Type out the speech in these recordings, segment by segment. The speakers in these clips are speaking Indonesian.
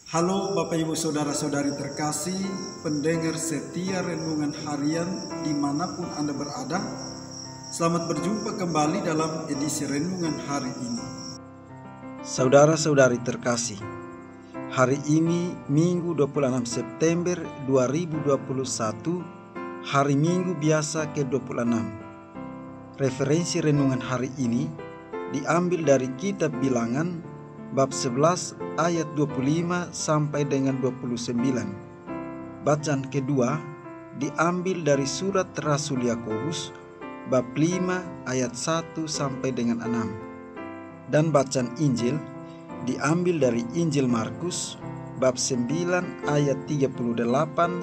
Halo Bapak Ibu Saudara-saudari terkasih, pendengar setia renungan harian dimanapun Anda berada. Selamat berjumpa kembali dalam edisi renungan hari ini. Saudara-saudari terkasih, hari ini Minggu 26 September 2021, hari Minggu biasa ke-26. Referensi renungan hari ini diambil dari kitab Bilangan bab 11 ayat 25 sampai dengan 29. Bacaan kedua diambil dari surat Rasul Yakobus bab 5 ayat 1 sampai dengan 6. Dan bacaan Injil diambil dari Injil Markus bab 9 ayat 38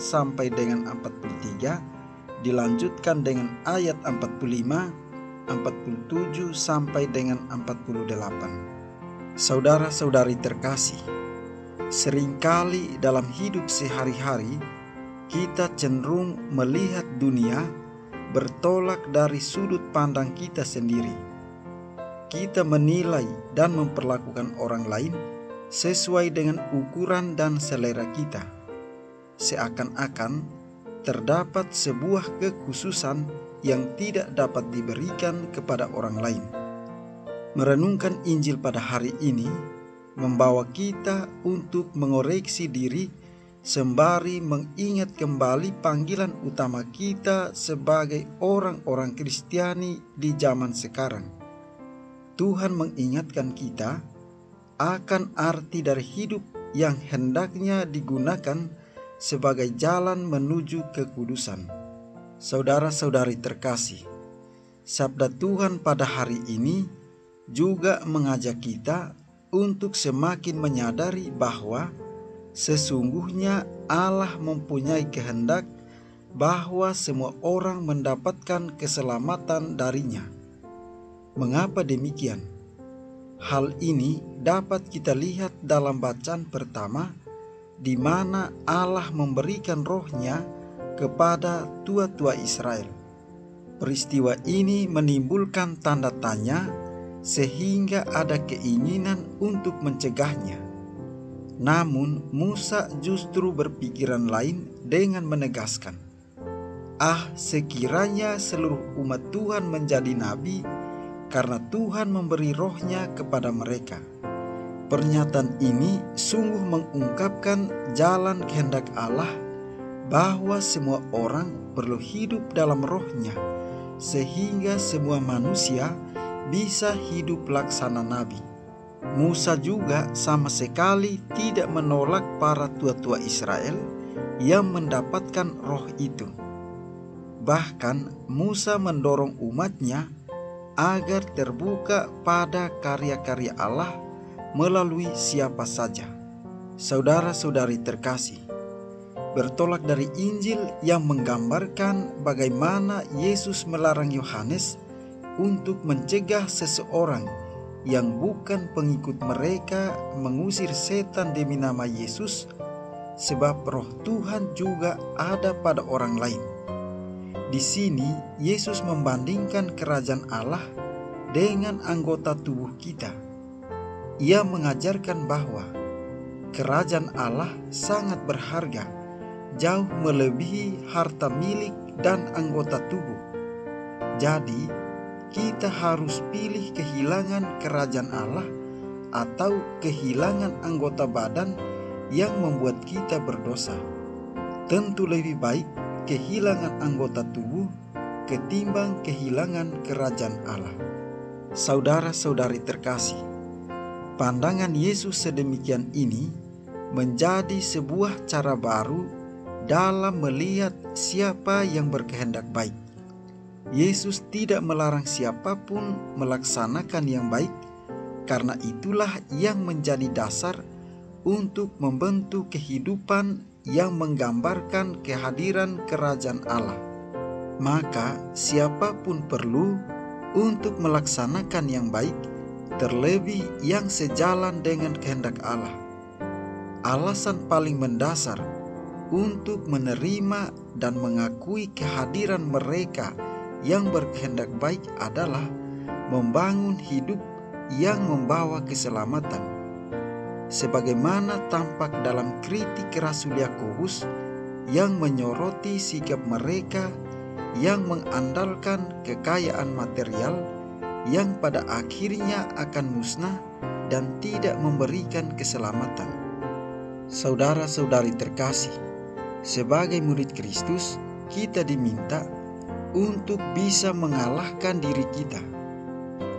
sampai dengan 43, dilanjutkan dengan ayat 45, 47 sampai dengan 48. Saudara-saudari terkasih, seringkali dalam hidup sehari-hari kita cenderung melihat dunia bertolak dari sudut pandang kita sendiri. Kita menilai dan memperlakukan orang lain sesuai dengan ukuran dan selera kita. Seakan-akan terdapat sebuah kekhususan yang tidak dapat diberikan kepada orang lain. Merenungkan Injil pada hari ini membawa kita untuk mengoreksi diri sembari mengingat kembali panggilan utama kita sebagai orang-orang Kristiani di zaman sekarang. Tuhan mengingatkan kita akan arti dari hidup yang hendaknya digunakan sebagai jalan menuju kekudusan. Saudara-saudari terkasih, sabda Tuhan pada hari ini juga mengajak kita untuk semakin menyadari bahwa sesungguhnya Allah mempunyai kehendak bahwa semua orang mendapatkan keselamatan darinya. Mengapa demikian? Hal ini dapat kita lihat dalam bacaan pertama, di mana Allah memberikan roh-Nya kepada tua-tua Israel. Peristiwa ini menimbulkan tanda tanya sehingga ada keinginan untuk mencegahnya. Namun Musa justru berpikiran lain dengan menegaskan, sekiranya seluruh umat Tuhan menjadi nabi, karena Tuhan memberi roh-Nya kepada mereka. Pernyataan ini sungguh mengungkapkan jalan kehendak Allah bahwa semua orang perlu hidup dalam roh-Nya, sehingga semua manusia bisa hidup laksana nabi. Musa juga sama sekali tidak menolak para tua-tua Israel yang mendapatkan roh itu. Bahkan Musa mendorong umatnya agar terbuka pada karya-karya Allah melalui siapa saja. Saudara-saudari terkasih, bertolak dari Injil yang menggambarkan bagaimana Yesus melarang Yohanes untuk mencegah seseorang yang bukan pengikut mereka mengusir setan demi nama Yesus, sebab roh Tuhan juga ada pada orang lain. Di sini Yesus membandingkan kerajaan Allah dengan anggota tubuh kita. Ia mengajarkan bahwa kerajaan Allah sangat berharga, jauh melebihi harta milik dan anggota tubuh. Jadi kita harus pilih kehilangan kerajaan Allah atau kehilangan anggota badan yang membuat kita berdosa. Tentu lebih baik kehilangan anggota tubuh ketimbang kehilangan kerajaan Allah. Saudara-saudari terkasih, pandangan Yesus sedemikian ini menjadi sebuah cara baru dalam melihat siapa yang berkehendak baik. Yesus tidak melarang siapapun melaksanakan yang baik, karena itulah yang menjadi dasar untuk membentuk kehidupan yang menggambarkan kehadiran kerajaan Allah. Maka siapapun perlu untuk melaksanakan yang baik, terlebih yang sejalan dengan kehendak Allah. Alasan paling mendasar untuk menerima dan mengakui kehadiran mereka yang berkehendak baik adalah membangun hidup yang membawa keselamatan. sebagaimana tampak dalam kritik Rasul Yakobus yang menyoroti sikap mereka yang mengandalkan kekayaan material yang pada akhirnya akan musnah dan tidak memberikan keselamatan. Saudara-saudari terkasih, sebagai murid Kristus, kita diminta untuk bisa mengalahkan diri kita.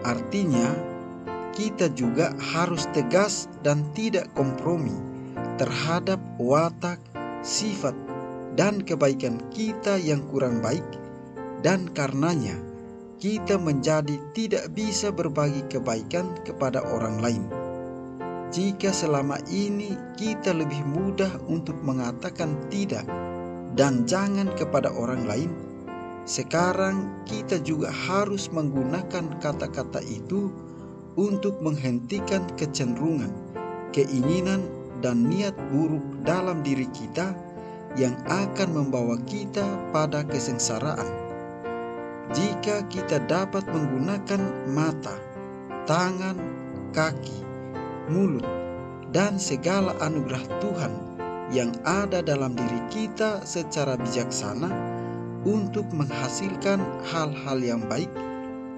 Artinya, kita juga harus tegas dan tidak kompromi terhadap watak, sifat, dan kebaikan kita yang kurang baik, dan karenanya kita menjadi tidak bisa berbagi kebaikan kepada orang lain. Jika selama ini kita lebih mudah untuk mengatakan tidak dan jangan kepada orang lain, sekarang kita juga harus menggunakan kata-kata itu untuk menghentikan kecenderungan, keinginan, dan niat buruk dalam diri kita yang akan membawa kita pada kesengsaraan. Jika kita dapat menggunakan mata, tangan, kaki, mulut, dan segala anugerah Tuhan yang ada dalam diri kita secara bijaksana untuk menghasilkan hal-hal yang baik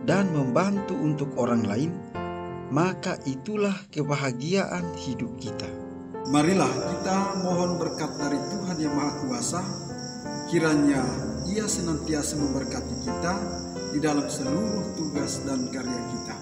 dan membantu untuk orang lain, maka itulah kebahagiaan hidup kita. Marilah kita mohon berkat dari Tuhan yang Maha Kuasa, kiranya Ia senantiasa memberkati kita di dalam seluruh tugas dan karya kita.